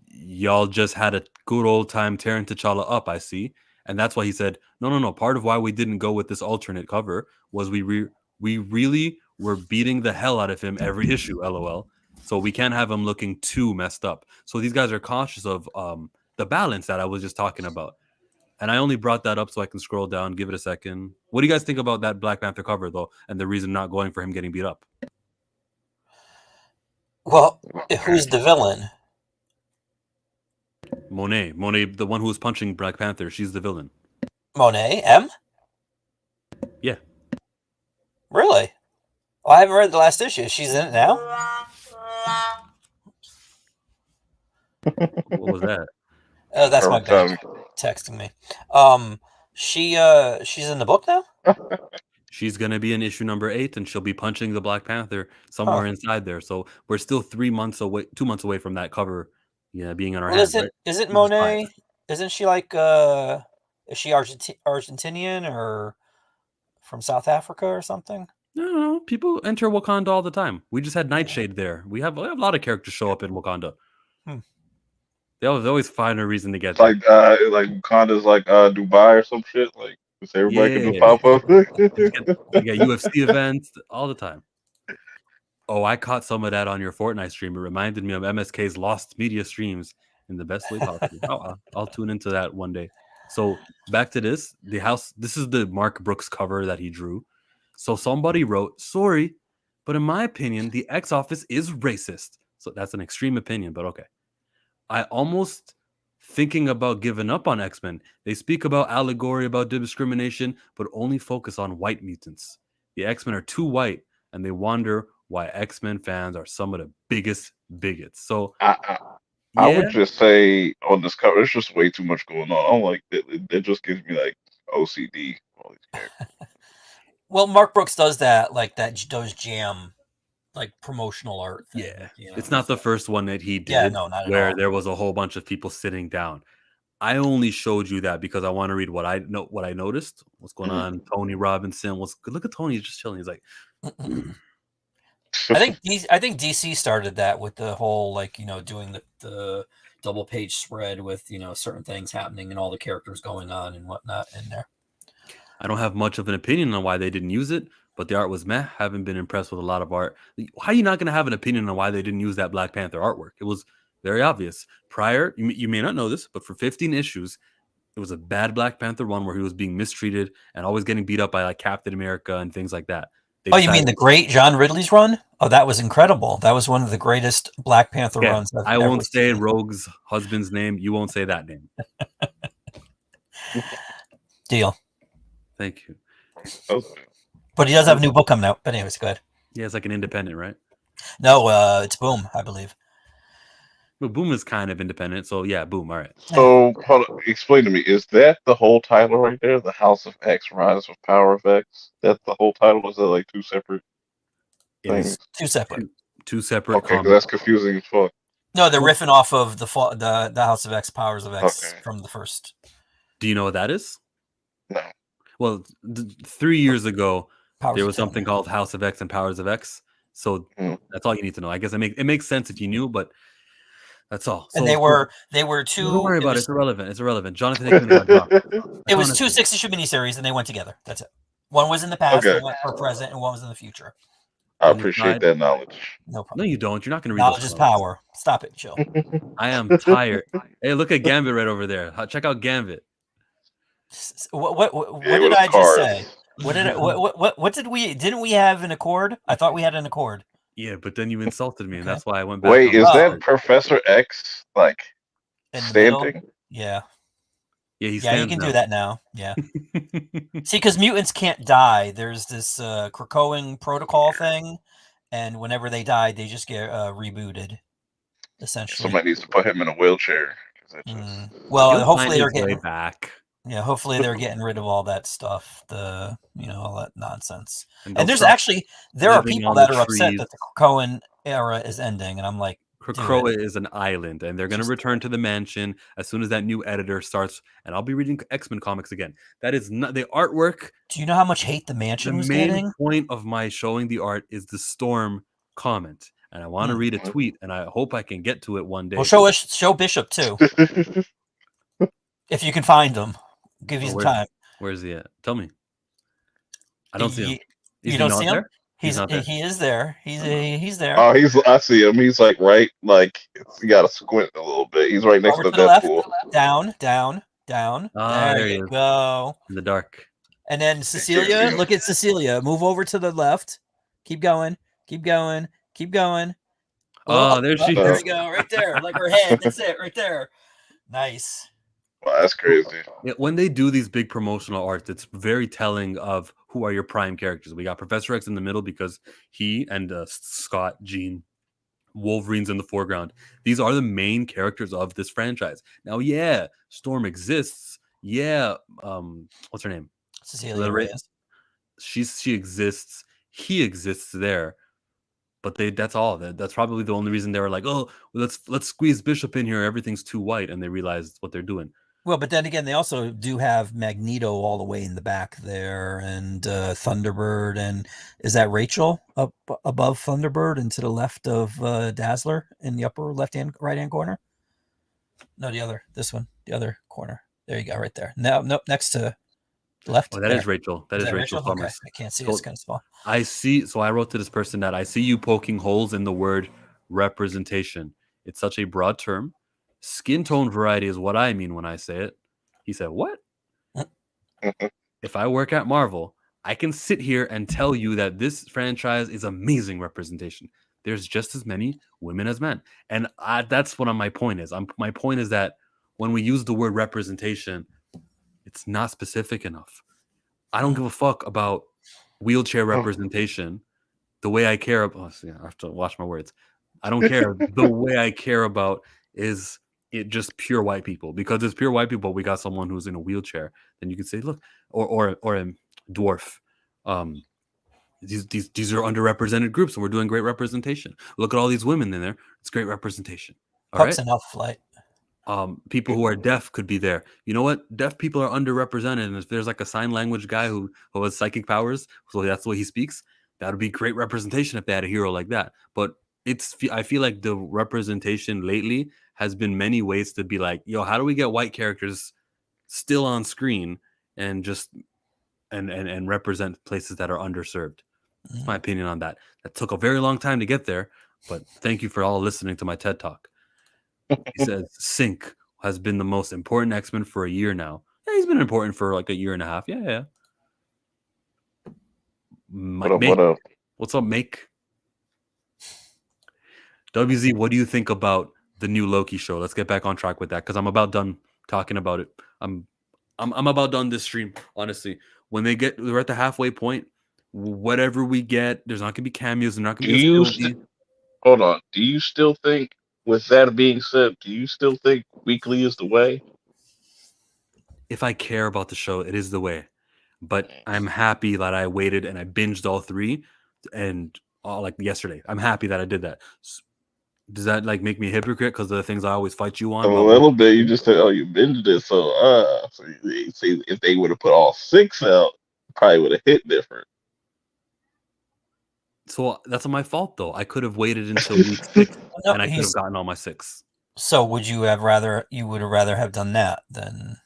y'all just had a good old time tearing T'Challa up, I see. And that's why he said, no. Part of why we didn't go with this alternate cover was we really were beating the hell out of him every issue, LOL. So we can't have him looking too messed up. So these guys are conscious of the balance that I was just talking about. And I only brought that up so I can scroll down, give it a second. What do you guys think about that Black Panther cover, though, and the reason not going for him getting beat up? Well, who's the villain? Monet, the one who was punching Black Panther, she's the villain. Monet, M? Yeah. Really? Well, I haven't read the last issue. She's in it now? What was that? Oh, that's my bank texting me. She's in the book now? She's going to be in issue number 8, and she'll be punching the Black Panther somewhere inside there. So we're still 2 months away from that cover being on our hands. Isn't Monet, isn't she like, is she Argentinian or from South Africa or something? No. People enter Wakanda all the time. We just had Nightshade there. We have a lot of characters show up in Wakanda. They always find a reason to get there. Like Wakanda's like Dubai or some shit. Like everybody can just pop up. You get UFC events all the time. Oh, I caught some of that on your Fortnite stream. It reminded me of MSK's Lost Media streams in the best way possible. I'll tune into that one day. So back to this. This is the Mark Brooks cover that he drew. So somebody wrote, sorry, but in my opinion, the X Office is racist. So that's an extreme opinion, but okay. I almost thinking about giving up on X-Men. They speak about allegory, about discrimination, but only focus on white mutants. The X-Men are too white, and they wonder why X-Men fans are some of the biggest bigots. So I would just say on this cover, there's just way too much going on. I don't like it. It just gives me like OCD. All these characters. Well, Mark Brooks does that, like that, those jam, like promotional art thing. Yeah, it's not the first one that he did. Yeah, no, not at all. Where there was a whole bunch of people sitting down. I only showed you that because I want to read what I noticed. What's going on? Tony Robinson. Look at Tony, he's just chilling. He's like, I think DC started that with the whole doing the double page spread with certain things happening and all the characters going on and whatnot in there. I don't have much of an opinion on why they didn't use it, but the art was meh. Haven't been impressed with a lot of art. How are you not going to have an opinion on why they didn't use that Black Panther artwork? It was very obvious. Prior, you may not know this, but for 15 issues, it was a bad Black Panther one where he was being mistreated and always getting beat up by like Captain America and things like that. You mean the great John Ridley's run? Oh, that was incredible. That was one of the greatest Black Panther runs I won't say Rogue's husband's name. You won't say that name. Deal. Thank you. But he does have a new book coming out. But anyways, go ahead. Yeah, it's like an independent, right? No, it's Boom, I believe. Well, Boom is kind of independent, so yeah, Boom. All right. So, hold on, explain to me: is that the whole title right there? The House of X, Rise of Power of X. That's the whole title. Is that like two separate things? Two separate. Two separate. Okay, that's confusing as fuck. No, they're riffing off of the House of X, Powers of X from the first. Do you know what that is? No. Well, 3 years ago, Powers there was something called House of X and Powers of X. So that's all you need to know. I guess it makes sense if you knew, but that's all. And they were two. Don't worry about it. It's irrelevant. It's irrelevant. Jonathan Hickman got dropped. It was two 6-issue miniseries, and they went together. That's it. One was in the past, one went for present, and one was in the future. I appreciate that knowledge. No problem. No, you don't. You're not going to read knowledge is power. Stop it, Jill. I am tired. Hey, look at Gambit right over there. Check out Gambit. What did I just say? What did we? Didn't we have an accord? I thought we had an accord. Yeah, but then you insulted me, and that's why I went back. Wait, is that Professor X like standing? Yeah. Yeah, you can do that now. Yeah. See, because mutants can't die. There's this Krakoan protocol thing, and whenever they die, they just get rebooted. Essentially, somebody needs to put him in a wheelchair. Well, hopefully they're getting back. Yeah, hopefully they're getting rid of all that stuff, all that nonsense. And there's actually there are people that are upset that the Krakoan era is ending, and I'm like, Krakoa is an island, and they're going to return to the mansion as soon as that new editor starts. And I'll be reading X-Men comics again. That is not the artwork. Do you know how much hate the mansion was getting? The main point of my showing the art is the Storm comment, and I want to read a tweet, and I hope I can get to it one day. Well, show Bishop too, if you can find them. Give you some time. Where's he at? Tell me. I don't see him. You don't see him? He's not there. He is there. He's there. Oh, I see him. He's like right, like you got to squint a little bit. He's right next to Deadpool. Down. There you go. In the dark. And then Cecilia, look at Cecilia. Move over to the left. Keep going. Oh, there she is. There we go. Right there. Like her head. That's it. Right there. Nice. Wow, that's crazy. Yeah, when they do these big promotional arts, it's very telling of who are your prime characters. We got Professor X in the middle because he and Scott, Jean, Wolverine's in the foreground. These are the main characters of this franchise. Now, yeah, Storm exists. Yeah, what's her name? Cecilia Reyes. She exists. He exists there. But that's all. That's probably the only reason they were like, oh, well, let's squeeze Bishop in here. Everything's too white, and they realized what they're doing. Well, but then again, they also do have Magneto all the way in the back there, and Thunderbird, and is that Rachel up above Thunderbird and to the left of Dazzler in the upper right hand corner? No, this one, the other corner. There you go, right there. No, next to left. Oh, that is Rachel. That is Rachel Summers. Okay. I can't see. It's kind of small. I see. So I wrote to this person that I see you poking holes in the word representation. It's such a broad term. Skin tone variety is what I mean when I say it. He said, what? If I work at Marvel, I can sit here and tell you that this franchise is amazing representation. There's just as many women as men. And that's what my point is. My point is that when we use the word representation, it's not specific enough. I don't give a fuck about wheelchair representation the way I care about. I have to watch my words. I don't care. The way I care about is it just pure white people, because it's pure white people. We got someone who's in a wheelchair. Then you can say, look, or a dwarf. These are underrepresented groups, and we're doing great representation. Look at all these women in there. It's great representation. All Puck's right? enough, Flight. People who are deaf could be there. You know what? Deaf people are underrepresented, and if there's like a sign language guy who has psychic powers, so that's the way he speaks, that would be great representation if they had a hero like that. But I feel like the representation lately has been many ways to be like, yo, how do we get white characters still on screen and just and represent places that are underserved? That's my opinion on that. That took a very long time to get there, but thank you for all listening to my TED Talk. He says Sync has been the most important X-Men for a year now. Yeah, he's been important for like a year and a half. Yeah. What up? What's up, Make? WZ, what do you think about the new Loki show? Let's get back on track with that because I'm about done talking about it. I'm about done this stream, honestly. When we're at the halfway point, whatever we get, there's not gonna be cameos, there's not gonna be hold on. Do you still think, with that being said, do you still think weekly is the way? If I care about the show, it is the way. But I'm happy that I waited and I binged all three and like yesterday. I'm happy that I did that. Does that like make me a hypocrite because of the things I always fight you on? A little bit. You just said, "Oh, you binged it." So see, if they would have put all 6 out, probably would have hit different. So that's my fault, though. I could have waited until week 6, and I could have gotten all my 6. So would you have rather have done that than?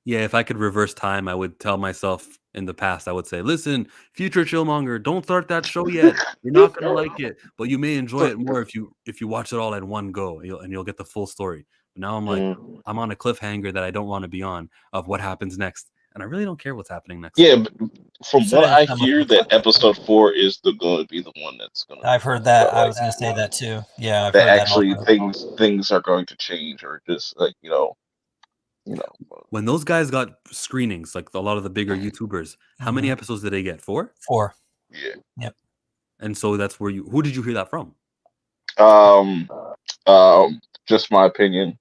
Yeah, if I could reverse time, I would tell myself in the past, I would say, listen, future Chillmonger, don't start that show yet. You're not gonna like it, but you may enjoy it more if you watch it all at one go, and you'll get the full story. But now I'm like, I'm on a cliffhanger that I don't want to be on of what happens next, and I really don't care what's happening next. Yeah, but from what I hear, that episode 4 is going to be the one that's going to. I've heard that. I was going to say that too. Yeah, I've that heard actually that things are going to change, or just like when those guys got screenings, like a lot of the bigger YouTubers, how many episodes did they get? 4? 4. Yeah. Yep. And so that's where who did you hear that from? Just my opinion.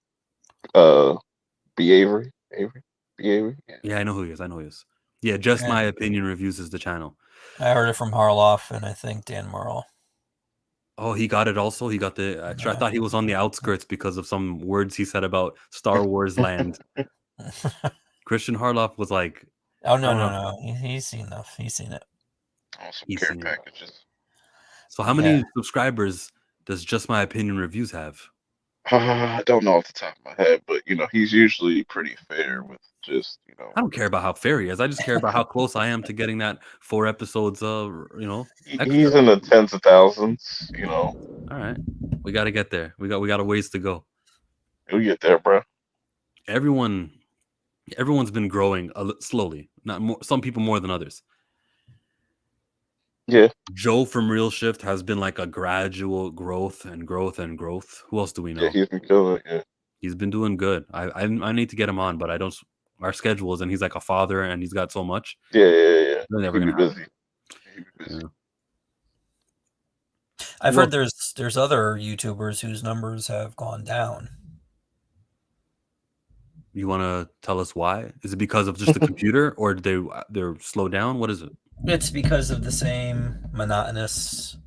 B. Avery. Yeah, I know who he is. Yeah, just my opinion reviews is the channel. I heard it from Harloff and I think Dan Murrell. Oh, he got it also? He got the... I thought he was on the outskirts because of some words he said about Star Wars land. Christian Harloff was like... Oh, no. He's seen enough. He's seen it. Some care packages. So how many subscribers does Just My Opinion Reviews have? I don't know off the top of my head, but, he's usually pretty fair with just, I don't care about how fair he is. I just care about how close I am to getting that 4 episodes, extra. He's in the tens of thousands, All right. We got to get there. We got a ways to go. We'll get there, bro. Everyone's been growing slowly. Not more, some people more than others. Yeah. Joe from Real Shift has been like a gradual growth and growth and growth. Who else do we know? Yeah, he's been killing. Yeah. He's been doing good. I need to get him on, but I don't. Our schedules, and he's like a father, and he's got so much. Yeah. They're never gonna be busy. Yeah. I've heard there's other YouTubers whose numbers have gone down. You want to tell us why? Is it because of just the computer, or they're slowed down? What is it? It's because of the same monotonous,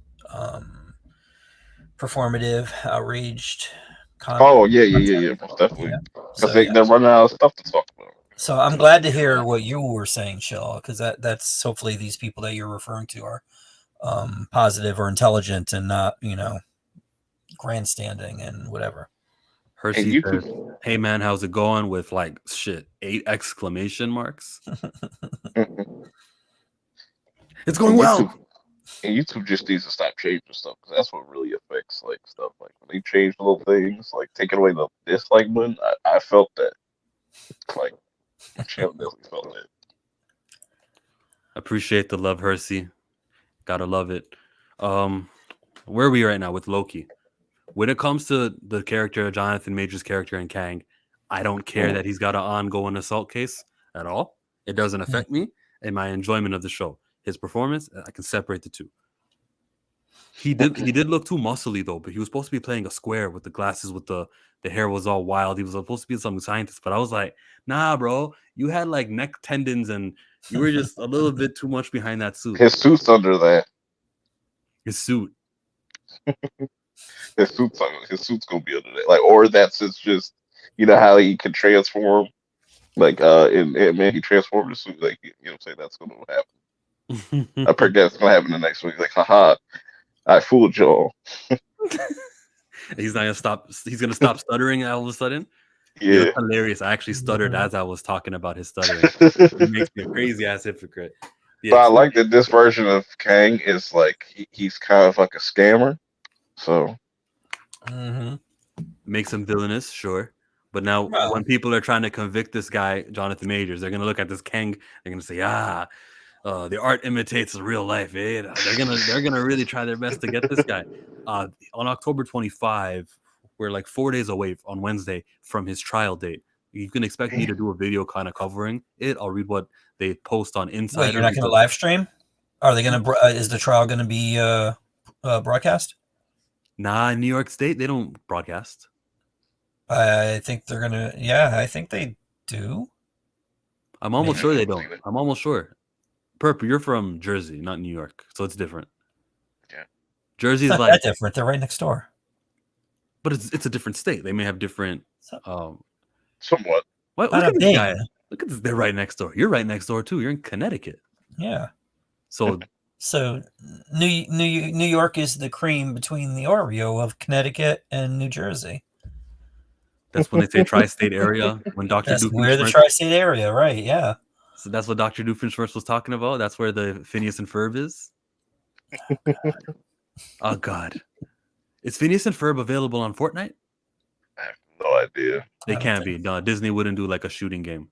performative, outraged content. Oh yeah, most definitely. Because they're running out of stuff to talk about. So I'm glad to hear what you were saying, Chill, because that's hopefully these people that you're referring to are positive or intelligent and not, grandstanding and whatever. Hershey says, "Hey man, how's it going?" With like 8 exclamation marks. It's going well. And YouTube just needs to stop changing stuff, because that's what really affects like stuff. Like when they change little things, like taking away the dislike button. I felt that. Like my channel definitely felt that. Appreciate the love, Hersey. Gotta love it. Where are we right now with Loki? When it comes to the character, Jonathan Majors' character in Kang, I don't care that he's got an ongoing assault case at all. It doesn't affect me and my enjoyment of the show. His performance, I can separate the two. He did look too muscly though, but he was supposed to be playing a square with the glasses, with the hair was all wild. He was supposed to be some scientist, but I was like, nah, bro, you had like neck tendons and you were just a little bit too much behind that suit. His suit's under that. His suit. his suit's gonna be under that. Like, or that's it's just how he can transform. Like in Ant-Man, he transformed his suit. Like what I'm saying, that's gonna happen. I predict that's gonna happen the next week. Like, haha, I fooled y'all. He's not gonna stop. He's gonna stop stuttering all of a sudden. Yo, Yeah. it's hilarious. I actually stuttered as I was talking about his stuttering. It makes me a crazy ass hypocrite. The But I like extended that this version of Kang is like he's kind of like a scammer. So makes him villainous, sure. But now, Well, when people are trying to convict this guy, Jonathan Majors, they're gonna look at this Kang. They're gonna say, the art imitates the real life. They're gonna really try their best to get this guy. On October 25, we're like 4 days away on Wednesday from his trial date. You can expect me to do a video kind of covering it. I'll read what they post on Insider. wait, you're not going to live stream? Are they going to? Is the trial going to be broadcast? Nah, in New York State they don't broadcast. I think they're going to. Yeah, I think they do. I'm almost sure they don't. I'm almost sure. Perp, you're from Jersey, not New York, so it's different. Yeah, Jersey's It's not like that different. They're right next door. But it's a different state. They may have different. somewhat. Look at this guy. Look at this. They're right next door. You're right next door too. You're in Connecticut. Yeah. So New York is the cream between the Oreo of Connecticut and New Jersey. That's when they say tri-state area. When We're the tri-state area, right? Yeah. So that's what Dr. Doofenshmirtz was talking about. That's where the Phineas and Ferb is. Oh God. Is Phineas and Ferb available on Fortnite? I have no idea. They can't be. No, Disney wouldn't do like a shooting game.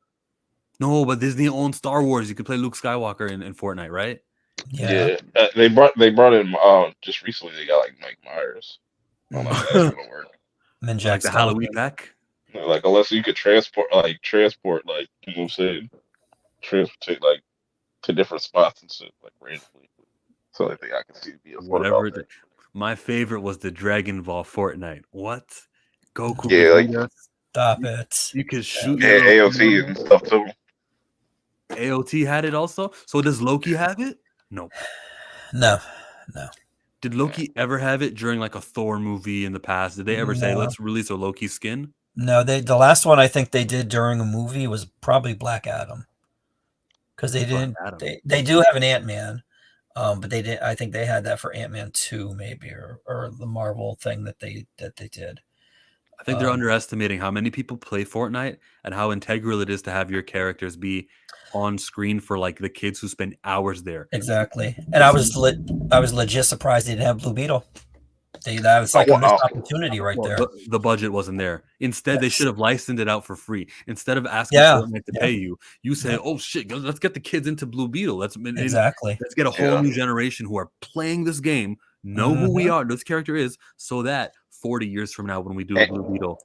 No, but Disney owns Star Wars. You could play Luke Skywalker in Fortnite, right? Yeah. They brought in just recently. They got like Mike Myers. I don't know if that's gonna work. Like the Halloween pack. Like unless you could transport, like you know what I'm saying, transportate like to different spots and shit, like randomly. So I think I can see be a whatever. My favorite was the Dragon Ball Fortnite. What? Goku. Yeah, stop it. You could shoot AOT and stuff too. AOT had it also. So does Loki have it? No. No. Did Loki ever have it during like a Thor movie in the past? Did they ever say let's release a Loki skin? No, the last one I think they did during a movie was probably Black Adam. Because they didn't. They do have an Ant-Man, but they did. I think they had that for Ant-Man 2, maybe, or the Marvel thing that they did. I think they're underestimating how many people play Fortnite and how integral it is to have your characters be on screen for like the kids who spend hours there. Exactly. And I was legit surprised they didn't have Blue Beetle. That was like a missed opportunity right there. The budget wasn't there. Instead, they should have licensed it out for free. Instead of asking Fortnite to pay you, you say, "Oh shit, let's get the kids into Blue Beetle. Let's get a whole new generation who are playing this game, know who we are, this character is, so that 40 years from now when we do a Blue Beetle."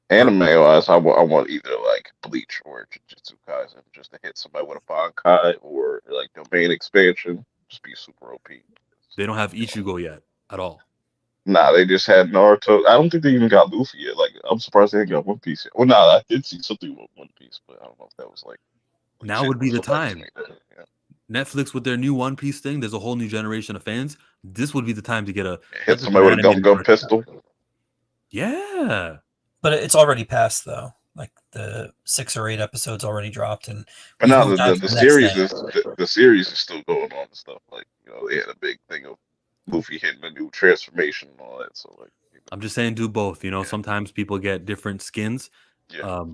Anime wise, I want either like Bleach or Jujutsu Kaisen just to hit somebody with a Bankai or like domain expansion. Just be super OP. They don't have Ichigo yet at all. Nah, they just had Naruto. I don't think they even got Luffy yet. Like, I'm surprised they ain't got One Piece yet. Well, I did see something with One Piece, but I don't know if that was like. Now would be the time. Netflix with their new One Piece thing. There's a whole new generation of fans. This would be the time to get hit somebody with a gun pistol. Yeah, but it's already passed though. Like the 6 or 8 episodes already dropped, and but now the series is still going on and stuff. Like they had a big thing of Luffy hitting a new transformation and all that. So like, I'm just saying, do both. Sometimes people get different skins. Yeah.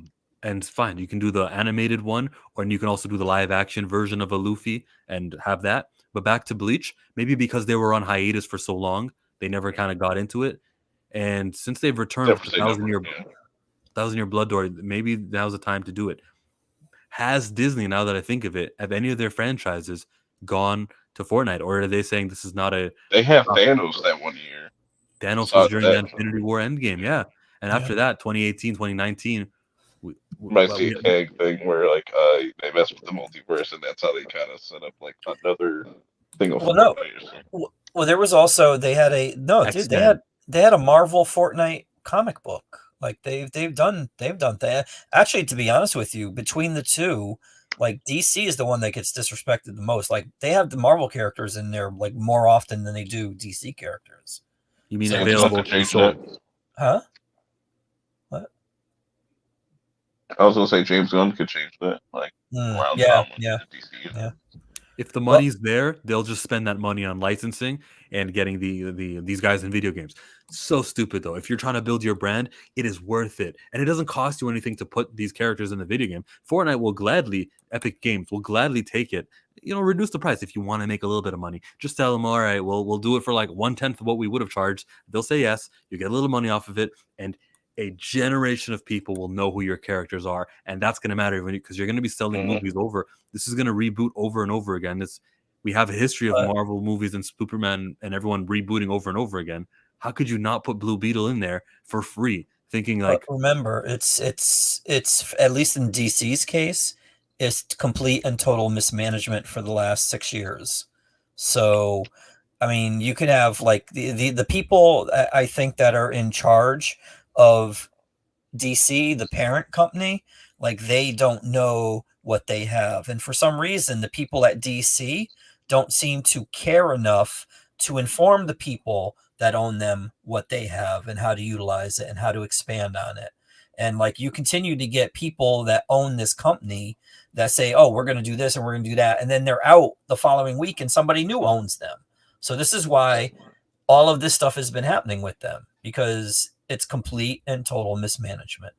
And it's fine. You can do the animated one, or you can also do the live action version of a Luffy and have that. But back to Bleach, maybe because they were on hiatus for so long, they never kind of got into it. And since they've returned with Thousand Year Blood Door, maybe now's the time to do it. Has Disney, now that I think of it, have any of their franchises gone to Fortnite, or are they saying this is not a? They have Thanos that one year. Thanos was during the Infinity War Endgame, yeah. And after that, 2018, 2019. Might see a tag thing where like they mess with the multiverse, and that's how they kind of set up like another thing of Well, there was also they had a Marvel Fortnite comic book. Like they've done that. Actually, to be honest with you, between the two, like DC is the one that gets disrespected the most. Like they have the Marvel characters in there like more often than they do DC characters. You mean So James Gunn available could to be change sold? that. huh? What? I was gonna say James Gunn could change that, like around Yeah, time when yeah, the DC yeah. universe. If the Well, money's there, they'll just spend that money on licensing and getting these guys in video games. So stupid though. If you're trying to build your brand, it is worth it, and it doesn't cost you anything to put these characters in the video game. Fortnite will gladly, Epic Games will gladly take it. Reduce the price if you want to make a little bit of money. Just tell them, all right, we'll do it for like 1/10 of what we would have charged. They'll say yes. You get a little money off of it, and a generation of people will know who your characters are, and that's going to matter because you're going to be selling movies over. This is going to reboot over and over again. We have a history of but Marvel movies and Superman and everyone rebooting over and over again. How could you not put Blue Beetle in there for free, thinking but like, remember, it's at least in DC's case, it's complete and total mismanagement for the last 6 years. So, I mean, you could have like the people I think that are in charge of DC, the parent company, like they don't know what they have. And for some reason, the people at DC don't seem to care enough to inform the people that own them what they have and how to utilize it and how to expand on it. And like you continue to get people that own this company that say, oh, we're going to do this and we're going to do that. And then they're out the following week and somebody new owns them. So this is why all of this stuff has been happening with them, because it's complete and total mismanagement.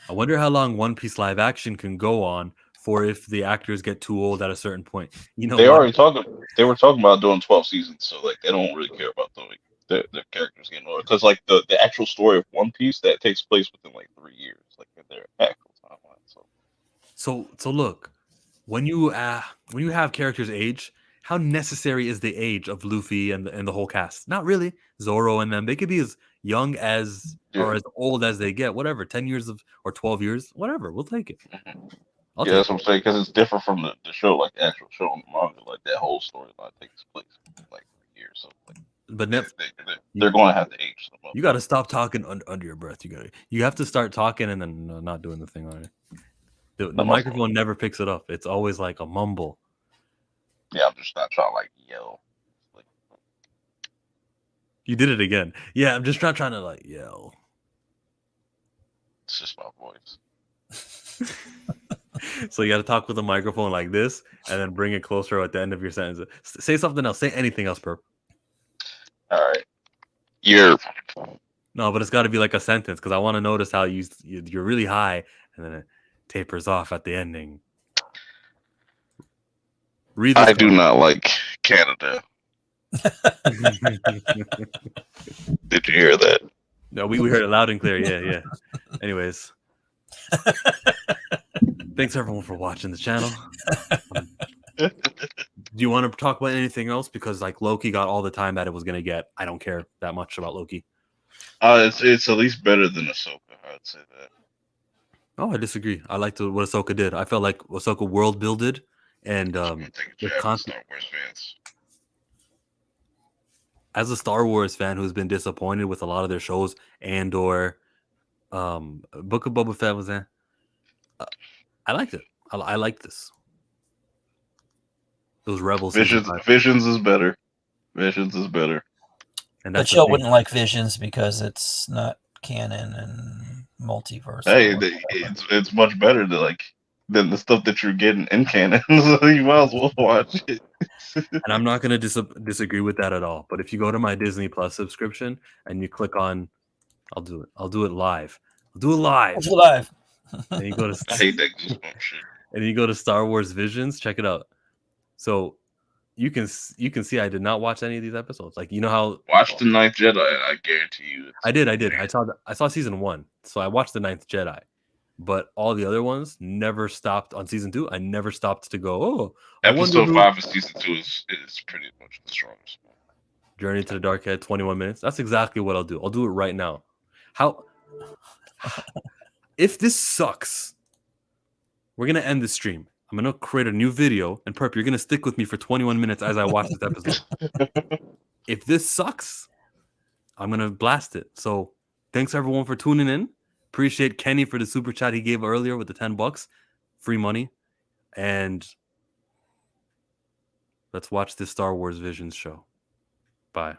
I wonder how long One Piece live action can go on for if the actors get too old at a certain point. You know They what? already talking. They were talking about doing 12 seasons, so like they don't really care about the characters getting older. Because like the actual story of One Piece that takes place within like 3 years, like in their actual timeline. So look, when you have characters age, how necessary is the age of Luffy and the whole cast? Not really. Zoro and them, they could be as young as Yeah, or as old as they get, whatever, 10 years of or 12 years, whatever. We'll take it. I'll yeah, take that's it. what I'm saying. Because it's different from the show, like the actual show on the manga. Like that whole storyline takes place within like 3 years. So like But they're going to have to age them up. you got to stop talking under your breath. You have to start talking and then not doing the thing on it. The That's my fault. microphone never picks it up. It's always like a mumble. Yeah, I'm just not trying to like yell. Like, You did it again. Yeah, I'm just not trying to like yell. it's just my voice. So you got to talk with the microphone like this, and then bring it closer at the end of your sentence. Say something else. Say anything else, Perp. All right, you're No, but it's got to be like a sentence because I want to notice how you're really high, and then it tapers off at the ending. Read this. I do not like Canada. Did you hear that? No, we heard it loud and clear. Yeah. Anyways, thanks everyone for watching the channel. Do you want to talk about anything else? Because like Loki got all the time that it was gonna get. I don't care that much about Loki. It's at least better than Ahsoka. I'd say that. Oh, I disagree. I liked what Ahsoka did. I felt like Ahsoka world builded and I think with jab at content. Star Wars fans. As a Star Wars fan who's been disappointed with a lot of their shows and or Book of Boba Fett was in. I liked it. I liked this. Those Rebels Visions is better. Visions is better. and But that's Joe wouldn't like Visions because it's not canon and multiverse. Hey, it's much better than the stuff that you're getting in canon. So you might as well watch it. and I'm not going to disagree with that at all. But if you go to my Disney Plus subscription and you click on, I'll do it. I'll do it live. I'll do it live. It's live. And you go to I hate that Goosebumps shit. and you go to Star Wars Visions. Check it out. So you can see I did not watch any of these episodes. Like you know how Watch the Ninth Jedi, and I guarantee you. I did. I saw season 1, so I watched the Ninth Jedi. But all the other ones never stopped on season 2. I never stopped to go. Oh, Episode 5 of season 2 is pretty much the strongest. Journey to the Dark Head, 21 minutes. That's exactly what I'll do. I'll do it right now. How? If this sucks, we're gonna end the stream. I'm gonna create a new video, and Perp, you're gonna stick with me for 21 minutes as I watch this episode. If this sucks, I'm gonna blast it. So, thanks everyone for tuning in. Appreciate Kenny for the super chat he gave earlier with the $10, free money, and let's watch this Star Wars Visions show. Bye.